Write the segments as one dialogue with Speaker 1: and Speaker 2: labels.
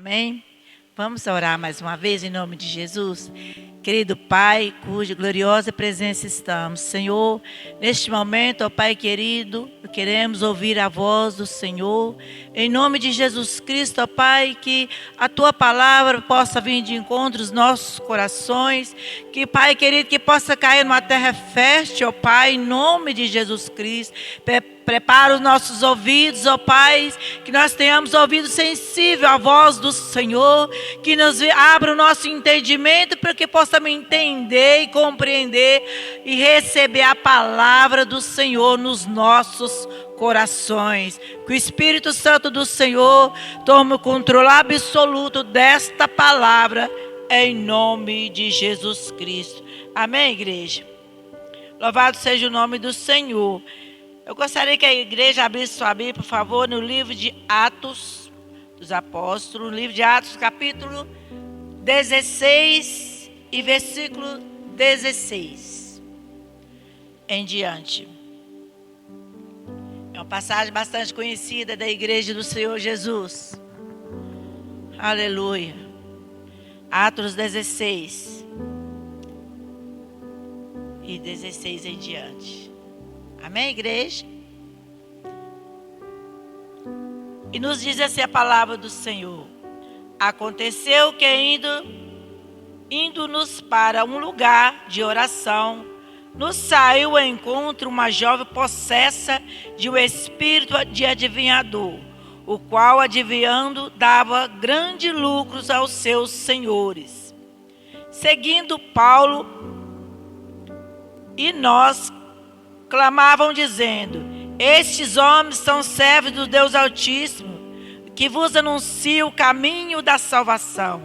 Speaker 1: Amém? Vamos orar mais uma vez em nome de Jesus. Querido Pai, cuja gloriosa presença estamos. Senhor, neste momento, ó Pai querido, queremos ouvir a voz do Senhor. Em nome de Jesus Cristo, ó Pai, que a Tua palavra possa vir de encontro aos nossos corações. Que, Pai querido, que possa cair numa terra fértil, ó Pai, em nome de Jesus Cristo. Prepara os nossos ouvidos, ó Pai, que nós tenhamos ouvido sensível à voz do Senhor, que nos abra o nosso entendimento para que possamos entender e compreender e receber a palavra do Senhor nos nossos corações. Que o Espírito Santo do Senhor tome o controle absoluto desta palavra, em nome de Jesus Cristo. Amém, igreja? Louvado seja o nome do Senhor. Eu gostaria que a igreja abrisse sua Bíblia, por favor, no livro de Atos dos Apóstolos, no livro de Atos, capítulo 16 e versículo 16 em diante. É uma passagem bastante conhecida da igreja do Senhor Jesus. Aleluia. Atos 16 e 16 em diante. Amém, igreja? E nos diz assim a palavra do Senhor. Aconteceu que indo-nos para um lugar de oração, nos saiu ao encontro uma jovem possessa de um espírito de adivinhador, o qual, adivinhando, dava grandes lucros aos seus senhores. Seguindo Paulo e nós, clamavam dizendo: estes homens são servos do Deus Altíssimo, que vos anuncia o caminho da salvação.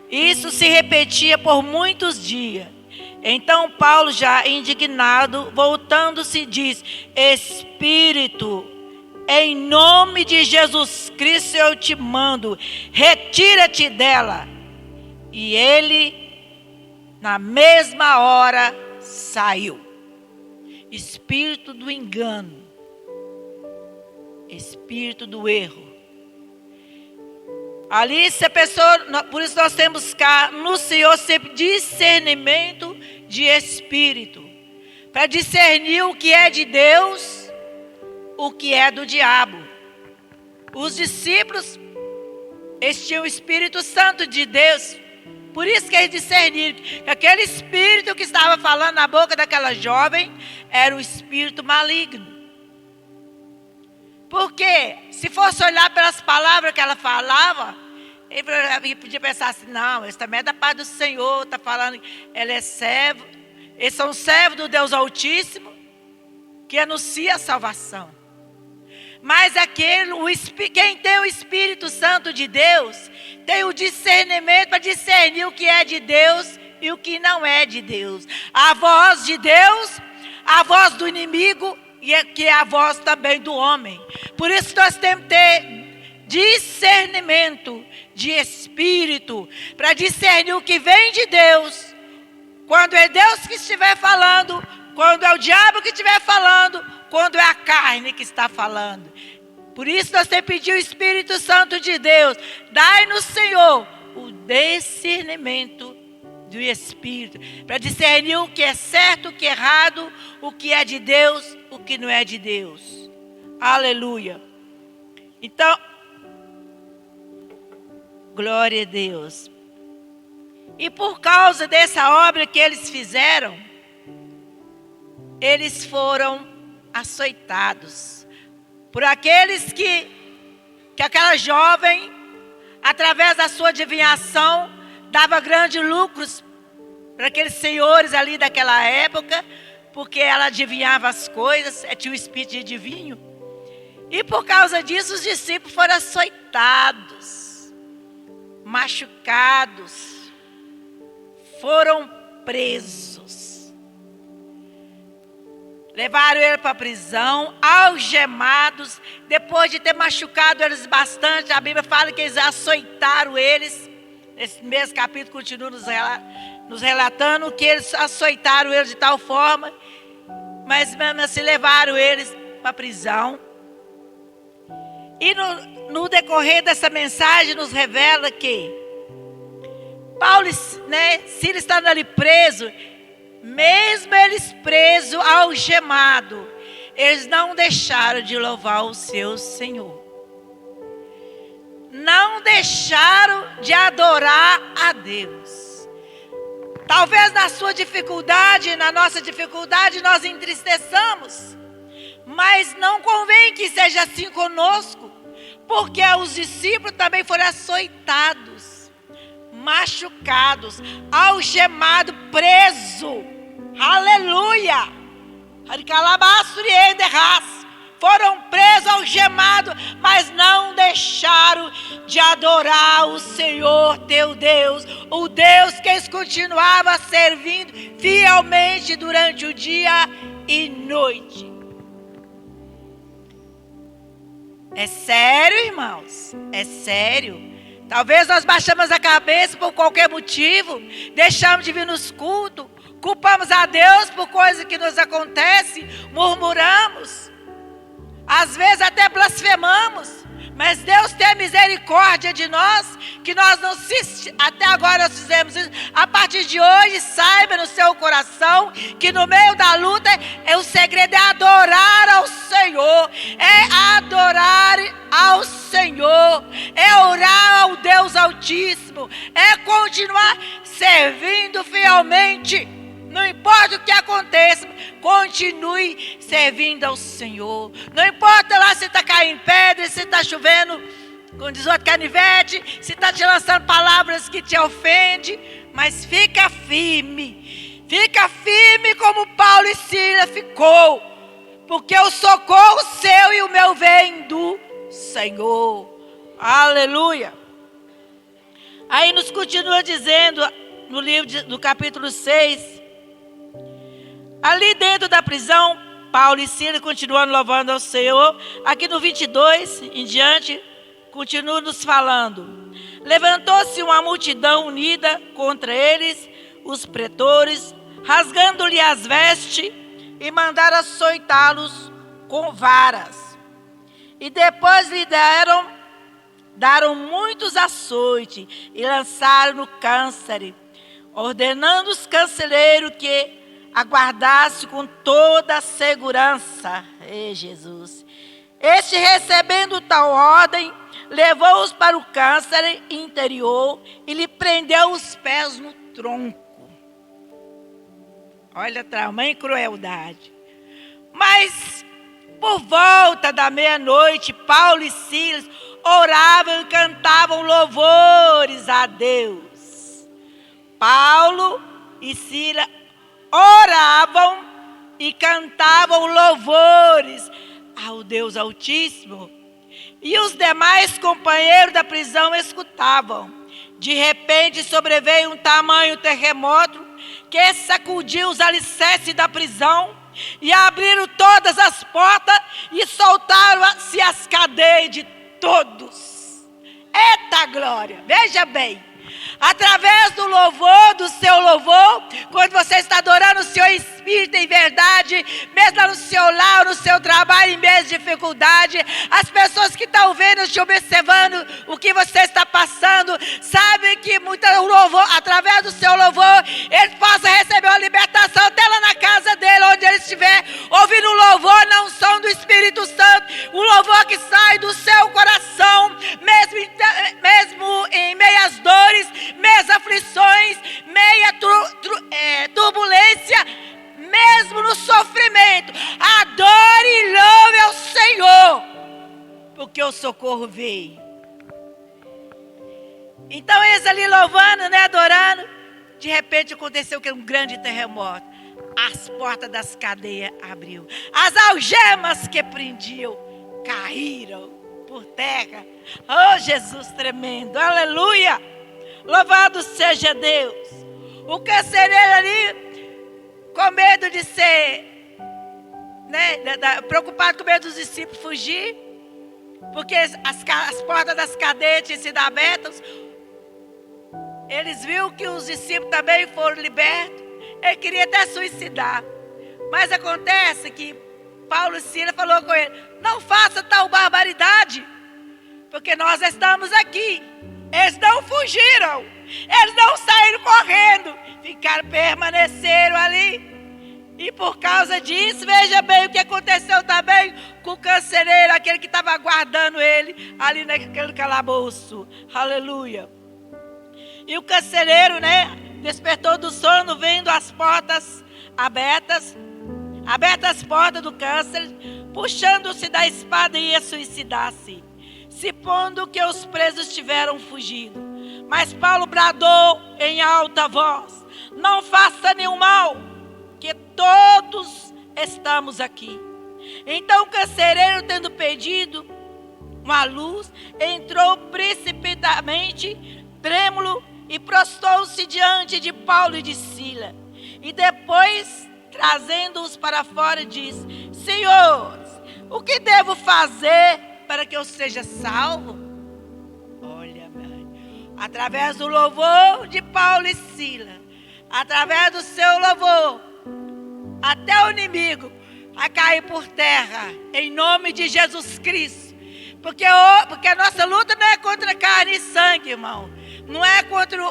Speaker 1: Isso se repetia por muitos dias. Então Paulo, já indignado, voltando-se, diz: Espírito, em nome de Jesus Cristo eu te mando, retira-te dela. E ele, na mesma hora, saiu. Espírito do engano, espírito do erro. Ali, se a pessoa, por isso nós temos cá no Senhor sempre discernimento de espírito, para discernir o que é de Deus, o que é do diabo. Os discípulos, eles tinham o Espírito Santo de Deus. Por isso que eles discerniram que aquele espírito que estava falando na boca daquela jovem era um espírito maligno. Porque se fosse olhar pelas palavras que ela falava, ele podia pensar assim: não, esse também é da paz do Senhor, está falando que ela é servo. Eles são servos do Deus Altíssimo, que anuncia a salvação. Mas quem tem o Espírito Santo de Deus, tem o discernimento para discernir o que é de Deus e o que não é de Deus. A voz de Deus, a voz do inimigo, que é a voz também do homem. Por isso nós temos que ter discernimento de espírito, para discernir o que vem de Deus, quando é Deus que estiver falando, quando é o diabo que estiver falando, quando é a carne que está falando. Por isso nós temos que pedir o Espírito Santo de Deus: dai-nos, Senhor, o discernimento do Espírito, para discernir o que é certo, o que é errado, o que é de Deus, o que não é de Deus. Aleluia. Então, glória a Deus. E por causa dessa obra que eles fizeram, eles foram açoitados por aqueles que aquela jovem, através da sua adivinhação, dava grandes lucros para aqueles senhores ali daquela época, porque ela adivinhava as coisas, tinha o espírito de adivinho. E por causa disso os discípulos foram açoitados, machucados, foram presos. Levaram ele para a prisão, algemados. Depois de ter machucado eles bastante, a Bíblia fala que eles açoitaram eles. Nesse mesmo capítulo continua nos relatando que eles açoitaram eles de tal forma. Mas mesmo assim levaram eles para a prisão. E no decorrer dessa mensagem nos revela que Paulo, Silas estando ali preso, mesmo eles presos, algemados, eles não deixaram de louvar o seu Senhor. Não deixaram de adorar a Deus. Talvez na sua dificuldade, na nossa dificuldade, nós entristeçamos. Mas não convém que seja assim conosco, porque os discípulos também foram açoitados, machucados, algemados, presos. Aleluia! Foram presos, algemados, mas não deixaram de adorar o Senhor teu Deus, o Deus que eles continuavam servindo fielmente durante o dia e noite. É sério, irmãos, é sério. Talvez nós baixamos a cabeça por qualquer motivo, deixamos de vir nos cultos, culpamos a Deus por coisas que nos acontecem, murmuramos, às vezes até blasfemamos, mas Deus tem misericórdia de nós, que nós não até agora nós fizemos isso. A partir de hoje, saiba no seu coração que no meio da luta, o segredo é adorar ao Senhor, é adorar ao Senhor, é orar ao Deus Altíssimo, é continuar servindo fielmente. Não importa o que aconteça, continue servindo ao Senhor. Não importa lá se está caindo pedra, se está chovendo, como diz outro, canivete, se está te lançando palavras que te ofendem, mas fica firme como Paulo e Silas ficou, porque o socorro seu e o meu vem do Senhor. Aleluia. Aí nos continua dizendo no livro do capítulo 6, ali dentro da prisão, Paulo e Silas continuando louvando ao Senhor. Aqui no 22 em diante, continua nos falando. Levantou-se uma multidão unida contra eles, os pretores, rasgando-lhe as vestes e mandaram açoitá-los com varas. E depois lhe deram muitos açoites e lançaram no cárcere, ordenando os canceleiros que aguardasse com toda a segurança. Ei, Jesus. Este, recebendo tal ordem, levou-os para o cárcere interior e lhe prendeu os pés no tronco. Olha, tamanha crueldade. Mas, por volta da meia-noite, Paulo e Silas oravam e cantavam louvores a Deus. Paulo e Silas oravam e cantavam louvores ao Deus Altíssimo. E os demais companheiros da prisão escutavam. De repente sobreveio um tamanho terremoto que sacudiu os alicerces da prisão e abriram todas as portas e soltaram-se as cadeias de todos. Eita glória! Veja bem. Através do louvor, do seu louvor, quando você está adorando o Senhor em espírito e em verdade, mesmo lá no seu lar, no seu trabalho, em meio de dificuldade, as pessoas que estão vendo, te observando o que você está passando, sabem que muito louvor, através do seu louvor, ele possa receber uma libertação até lá na casa dele, onde ele estiver, ouvindo o louvor, não som do Espírito Santo, o louvor que sai do seu coração, mesmo em meias dores, meias aflições, meia turbulência, mesmo no sofrimento, adore e louve ao Senhor, porque o socorro veio. Então eles ali louvando, adorando, de repente aconteceu que um grande terremoto, as portas das cadeias abriu, as algemas que prendiam caíram por terra. Oh, Jesus tremendo, aleluia, louvado seja Deus. O carcereiro ali, com medo de ser, preocupado com medo dos discípulos fugir, porque as portas das cadeias tinham sido abertas, eles viram que os discípulos também foram libertos, ele queria até suicidar, mas acontece que Paulo e Silas falou com ele, não faça tal barbaridade, porque nós estamos aqui. Eles não fugiram, eles não saíram correndo, permaneceram ali. E por causa disso, veja bem o que aconteceu também com o carcereiro, aquele que estava aguardando ele ali naquele calabouço. Aleluia. E o carcereiro, despertou do sono, vendo as portas abertas as portas do cárcere, puxando-se da espada, ia suicidar-se, supondo que os presos tiveram fugido. Mas Paulo bradou em alta voz: não faça nenhum mal, que todos estamos aqui. Então o carcereiro, tendo pedido uma luz, entrou precipitadamente, trêmulo, e prostrou-se diante de Paulo e de Silas. E depois, trazendo-os para fora, disse: senhores, o que devo fazer para que eu seja salvo? Olha, através do louvor de Paulo e Silas, através do seu louvor, até o inimigo vai cair por terra, em nome de Jesus Cristo. Porque a nossa luta não é contra carne e sangue, irmão. Não é contra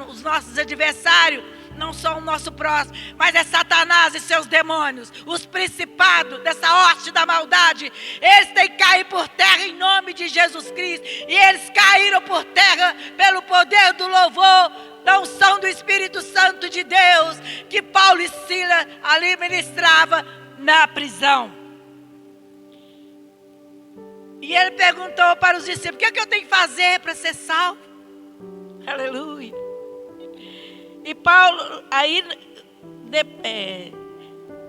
Speaker 1: os nossos adversários, não são o nosso próximo, mas é Satanás e seus demônios, os principados dessa horte da maldade. Eles têm que cair por terra em nome de Jesus Cristo. E eles caíram por terra pelo poder do louvor, da unção do Espírito Santo de Deus, que Paulo e Silas ali ministrava na prisão. E ele perguntou para os discípulos: o que eu tenho que fazer para ser salvo? Aleluia. E Paulo, aí,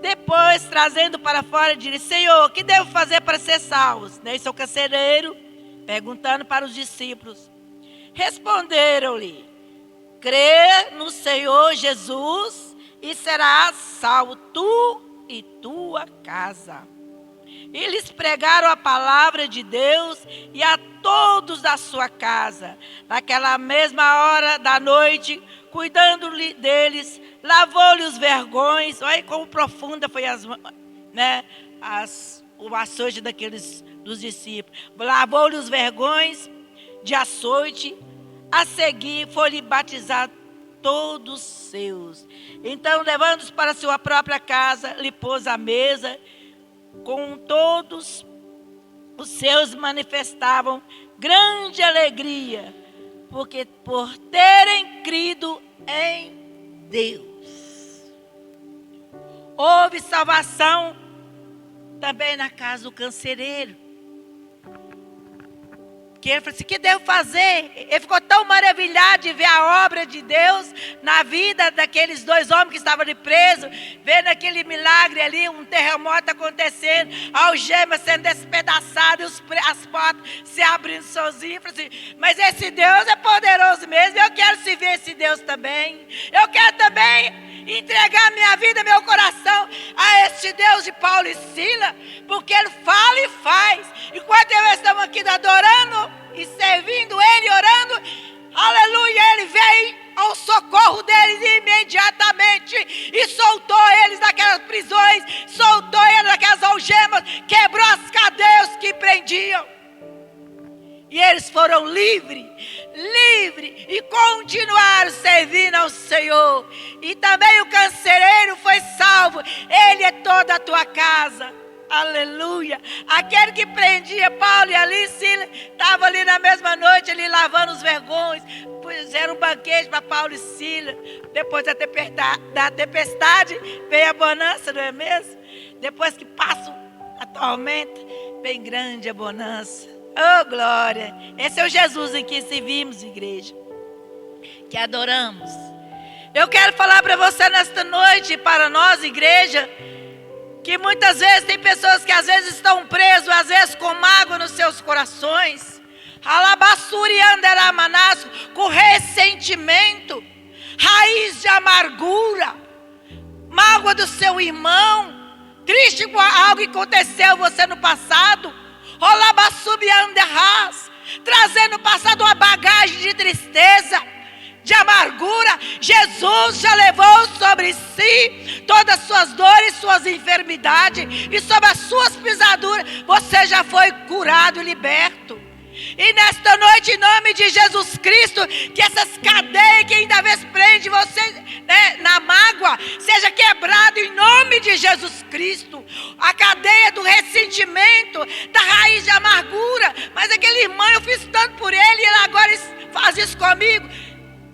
Speaker 1: depois, trazendo para fora, disse: Senhor, o que devo fazer para ser salvo? Esse é o carcereiro perguntando para os discípulos. Responderam-lhe: crê no Senhor Jesus e serás salvo, tu e tua casa. E lhes pregaram a palavra de Deus e a todos da sua casa. Naquela mesma hora da noite, cuidando-lhe deles, lavou-lhe os vergões. Olha como profunda foi o açoite dos discípulos. Lavou-lhe os vergões de açoite. A seguir, foi-lhe batizar todos seus. Então, levando-os para sua própria casa, lhe pôs à mesa. Com todos os seus manifestavam grande alegria, porque por terem crido em Deus. Houve salvação também na casa do carcereiro. Que ele falou assim: o que devo fazer? Ele ficou tão maravilhado de ver a obra de Deus na vida daqueles dois homens que estavam ali presos, vendo aquele milagre ali, um terremoto acontecendo, algemas sendo despedaçadas, as portas se abrindo sozinhas. Assim, mas esse Deus é poderoso mesmo, eu quero se ver esse Deus também. Eu quero também entregar minha vida, meu coração a este Deus de Paulo e Silas, porque Ele fala e faz. Enquanto eles estão aqui adorando e servindo Ele, orando, aleluia, Ele veio ao socorro deles imediatamente e soltou eles daquelas prisões, soltou eles daquelas algemas, quebrou as cadeias que prendiam. E eles foram livres e continuaram servindo ao Senhor. E também o carcereiro foi salvo, ele é toda a tua casa. Aleluia. Aquele que prendia Paulo e ali, Silas, estava ali na mesma noite, ali lavando os vergões. Fizeram um banquete para Paulo e Silas. Depois da tempestade veio a bonança, não é mesmo? Depois que passa a tormenta, vem grande a bonança. Oh, glória! Esse é o Jesus em que servimos, igreja, que adoramos. Eu quero falar para você nesta noite, para nós, igreja, que muitas vezes tem pessoas que às vezes estão presos, às vezes com mágoa nos seus corações, com ressentimento, raiz de amargura, mágoa do seu irmão, triste com algo que aconteceu a você no passado, trazendo no passado uma bagagem de tristeza, de amargura, Jesus já levou sobre si todas as suas dores, suas enfermidades, e sobre as suas pisaduras você já foi curado e liberto. E nesta noite, em nome de Jesus Cristo, que essas cadeias que ainda vez prende você, né, na mágoa, seja quebrado em nome de Jesus Cristo. A cadeia do ressentimento, da raiz de amargura. Mas aquele irmão, eu fiz tanto por ele, e ele agora faz isso comigo.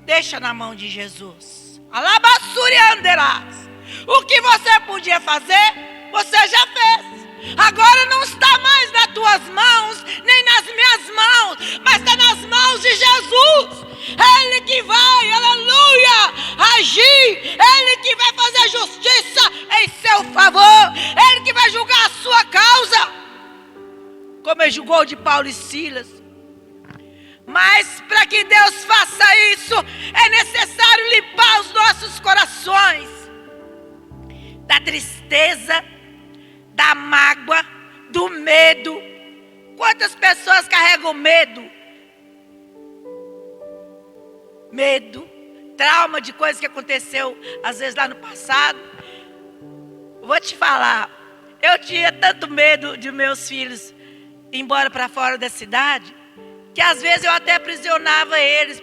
Speaker 1: Deixa na mão de Jesus. Alabassurianderás. O que você podia fazer, você já fez. Agora não está mais nas tuas mãos, nem nas minhas mãos, mas está nas mãos de Jesus. Ele que vai, aleluia, agir. Ele que vai fazer justiça em seu favor. Ele que vai julgar a sua causa, como ele julgou de Paulo e Silas. Mas para que Deus faça isso, é necessário limpar os nossos corações da tristeza, da mágoa, do medo. Quantas pessoas carregam medo? Medo, trauma de coisas que aconteceu às vezes lá no passado. Vou te falar, eu tinha tanto medo de meus filhos ir embora para fora da cidade, que às vezes eu até aprisionava eles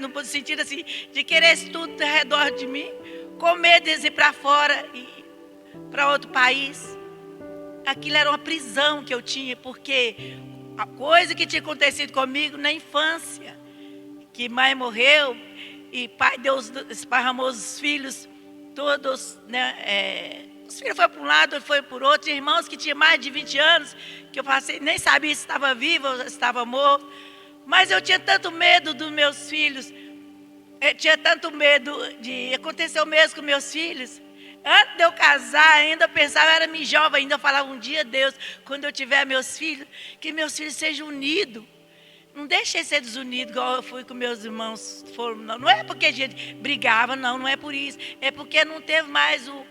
Speaker 1: no sentido assim, de querer isso tudo ao redor de mim, com medo de eles ir para fora e para outro país. Aquilo era uma prisão que eu tinha, porque a coisa que tinha acontecido comigo na infância, que mãe morreu e pai esparramou os filhos todos, né? Os filhos foram para um lado, foi por outro. Irmãos que tinham mais de 20 anos, que eu passei, nem sabia se estava vivo ou se estava morto. Mas eu tinha tanto medo dos meus filhos, eu tinha tanto medo de acontecer o mesmo com meus filhos. Antes de eu casar, ainda eu pensava, eu era jovem ainda, eu falava um dia, Deus, quando eu tiver meus filhos, que meus filhos sejam unidos. Não deixei ser desunido igual eu fui com meus irmãos. Não é porque a gente brigava, não é por isso. É porque não teve mais o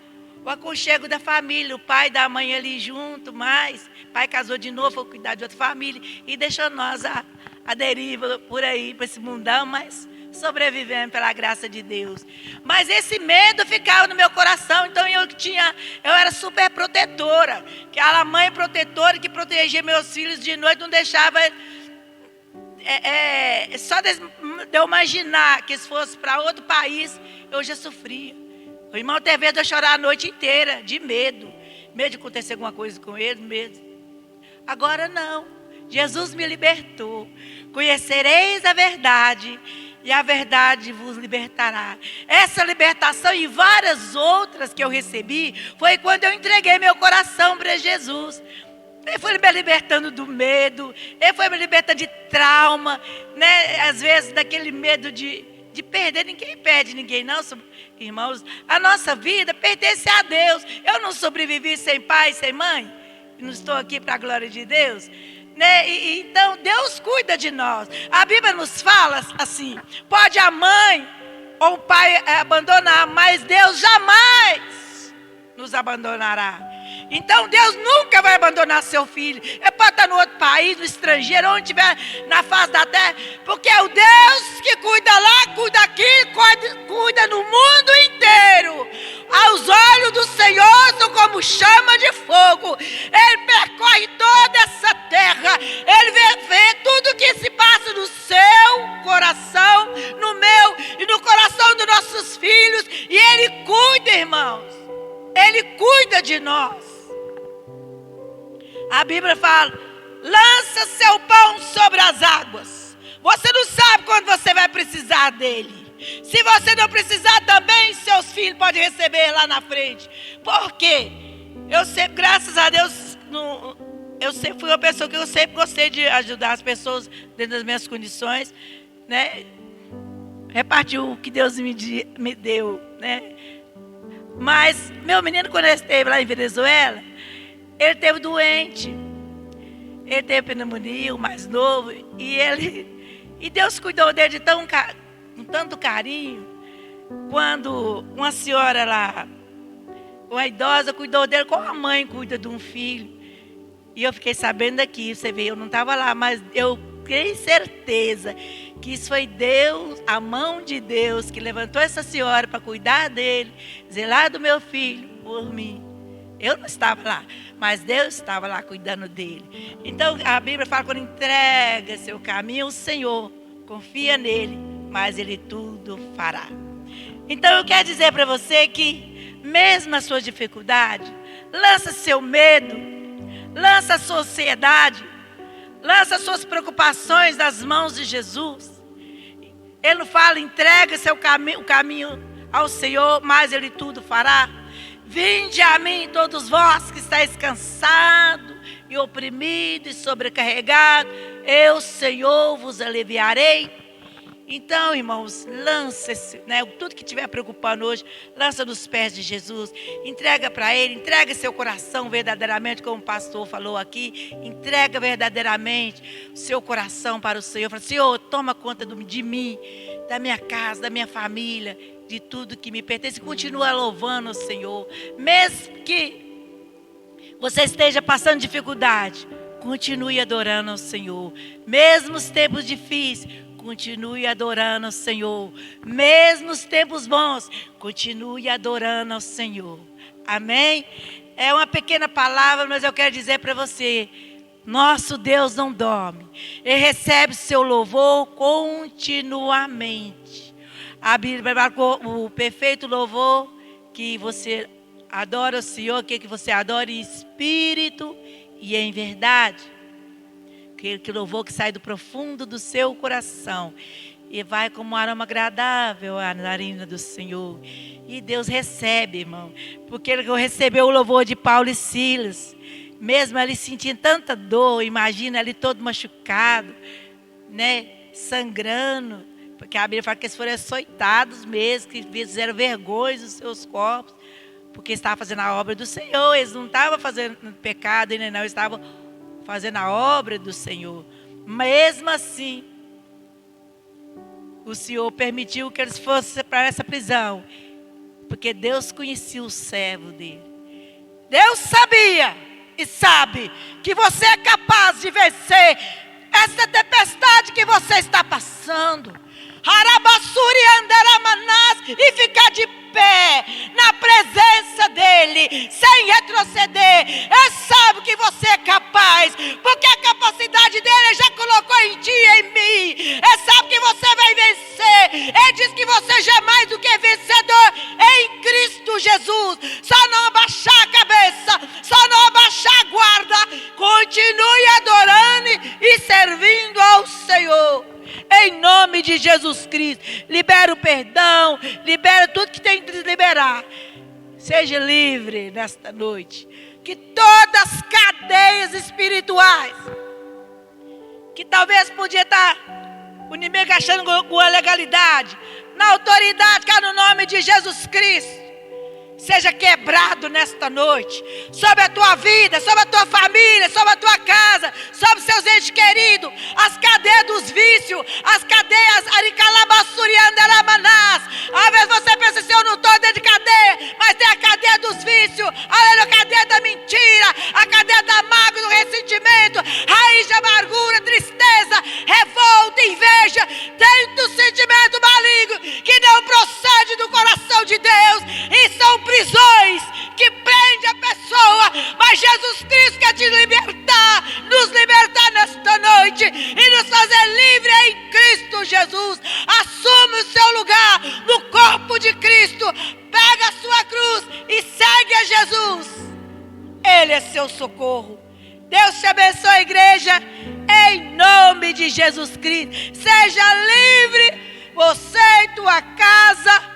Speaker 1: aconchego da família, o pai e da mãe ali junto mais. O pai casou de novo, foi cuidar de outra família e deixou nós a deriva por aí, para esse mundão, mas sobrevivendo pela graça de Deus. Mas esse medo ficava no meu coração, então eu era super protetora, aquela mãe protetora que protegia meus filhos de noite, não deixava, só de eu imaginar que se fosse para outro país, eu já sofria. O irmão teve medo de eu chorar a noite inteira, de medo de acontecer alguma coisa com ele, medo. Agora não, Jesus me libertou. Conhecereis a verdade, e a verdade vos libertará. Essa libertação e várias outras que eu recebi foi quando eu entreguei meu coração para Jesus. Ele foi me libertando do medo, ele foi me libertando de trauma, né? Às vezes daquele medo de perder. Ninguém perde ninguém, não, irmãos. A nossa vida pertence a Deus. Eu não sobrevivi sem pai, sem mãe. Não estou aqui para a glória de Deus. Né? Então Deus cuida de nós. A Bíblia nos fala assim: pode a mãe ou o pai abandonar, mas Deus jamais nos abandonará. Então Deus nunca vai abandonar seu filho. Ele pode estar no outro país, no estrangeiro, onde estiver na face da terra, porque é o Deus que cuida lá, cuida aqui, cuida no mundo inteiro. Aos olhos do Senhor são como chama de fogo. Ele percorre toda essa terra. Ele vê tudo que se passa no seu coração, no meu e no coração dos nossos filhos. E Ele cuida, irmãos. Ele cuida de nós. A Bíblia fala: lança seu pão sobre as águas. Você não sabe quando você vai precisar dele. Se você não precisar também, seus filhos podem receber lá na frente. Por quê? Eu sempre, graças a Deus, eu sempre fui uma pessoa que eu sempre gostei de ajudar as pessoas dentro das minhas condições, né? Repartir o que Deus me deu, né? Mas meu menino, quando ele esteve lá em Venezuela, ele esteve doente. Ele teve pneumonia, o mais novo. E Deus cuidou dele com tanto carinho. Quando uma senhora lá, uma idosa, cuidou dele como a mãe cuida de um filho. E eu fiquei sabendo daqui, você vê, eu não estava lá, mas eu tenho certeza que isso foi Deus, a mão de Deus, que levantou essa senhora para cuidar dele, zelar do meu filho por mim. Eu não estava lá, mas Deus estava lá cuidando dele. Então a Bíblia fala, quando entrega seu caminho ao Senhor, confia nele, mas ele tudo fará. Então eu quero dizer para você que, mesmo na sua dificuldade, lança seu medo, lança a sua ansiedade, lança suas preocupações nas mãos de Jesus. Ele não fala, entrega o caminho ao Senhor, mas ele tudo fará. Vinde a mim todos vós que estáis cansados e oprimidos e sobrecarregados, eu, Senhor, vos aliviarei. Então, irmãos, lança tudo que estiver preocupando hoje, lança nos pés de Jesus, entrega para Ele, entrega seu coração verdadeiramente, como o pastor falou aqui, entrega verdadeiramente o seu coração para o Senhor. Fala, Senhor, toma conta de mim, da minha casa, da minha família, de tudo que me pertence. Continua louvando o Senhor, mesmo que você esteja passando dificuldade, continue adorando ao Senhor, mesmo os tempos difíceis, continue adorando ao Senhor. Mesmo os tempos bons, continue adorando ao Senhor. Amém? É uma pequena palavra, mas eu quero dizer para você, nosso Deus não dorme. Ele recebe seu louvor continuamente. A Bíblia marcou o perfeito louvor, que você adora o Senhor, que você adora em espírito e em verdade. Que louvor que sai do profundo do seu coração e vai como um aroma agradável à narina do Senhor. E Deus recebe, irmão, porque ele recebeu o louvor de Paulo e Silas, mesmo ali sentindo tanta dor. Imagina ali todo machucado, né, sangrando, porque a Bíblia fala que eles foram açoitados mesmo, que fizeram vergonha dos seus corpos, porque estavam fazendo a obra do Senhor. Eles não estavam fazendo pecado, não, eles estavam fazendo a obra do Senhor. Mesmo assim, o Senhor permitiu que eles fossem para essa prisão, porque Deus conhecia o servo dele. Deus sabia e sabe que você é capaz de vencer essa tempestade que você está passando. E ficar de pé na presença dele, sem retroceder. Ele sabe que você é capaz, porque a capacidade dele já colocou em ti e em mim. Ele sabe que você vai vencer. Ele diz que você já é mais do que vencedor em Cristo Jesus. Só não abaixar a cabeça, só não abaixar a guarda. Continue adorando e servindo ao Senhor. Em nome de Jesus Cristo, libera o perdão, libera tudo que tem que liberar. Seja livre nesta noite. Que todas as cadeias espirituais, que talvez podia estar o inimigo achando com a legalidade, na autoridade que há no nome de Jesus Cristo, seja quebrado nesta noite, sobre a tua vida, sobre a tua família, sobre a tua casa, sobre os seus entes queridos, as cadeias dos vícios, as cadeias aricalabassuriandaramanás. Às vezes você pensa assim, eu não estou dentro de cadeia, mas tem a cadeia dos vícios, a cadeia da mentira, a cadeia da mágoa, do ressentimento, raiz de amargura, tristeza, revolta, inveja, tanto sentimento maligno que não procede do coração de Deus, e são prisões que prende a pessoa, mas Jesus Cristo quer te libertar, nos libertar nesta noite e nos fazer livre em Cristo Jesus. Assume o seu lugar no corpo de Cristo, pega a sua cruz e segue a Jesus. Ele é seu socorro. Deus te abençoe, igreja, em nome de Jesus Cristo. Seja livre, você e tua casa,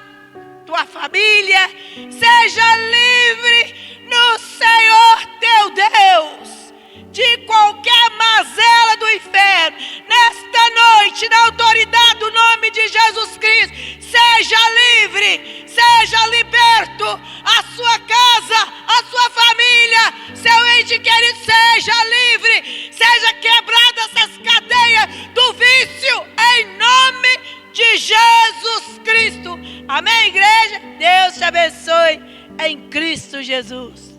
Speaker 1: tua família, seja livre no Senhor teu Deus, de qualquer mazela do inferno. Nesta noite, na autoridade do nome de Jesus Cristo, seja livre, seja liberto, a sua casa, a sua família, seu ente querido, seja livre, seja quebrada essas cadeias do vício, em nome de Jesus Cristo. Amém, igreja? Deus te abençoe em Cristo Jesus.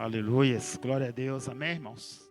Speaker 2: Aleluia. Glória a Deus. Amém, irmãos?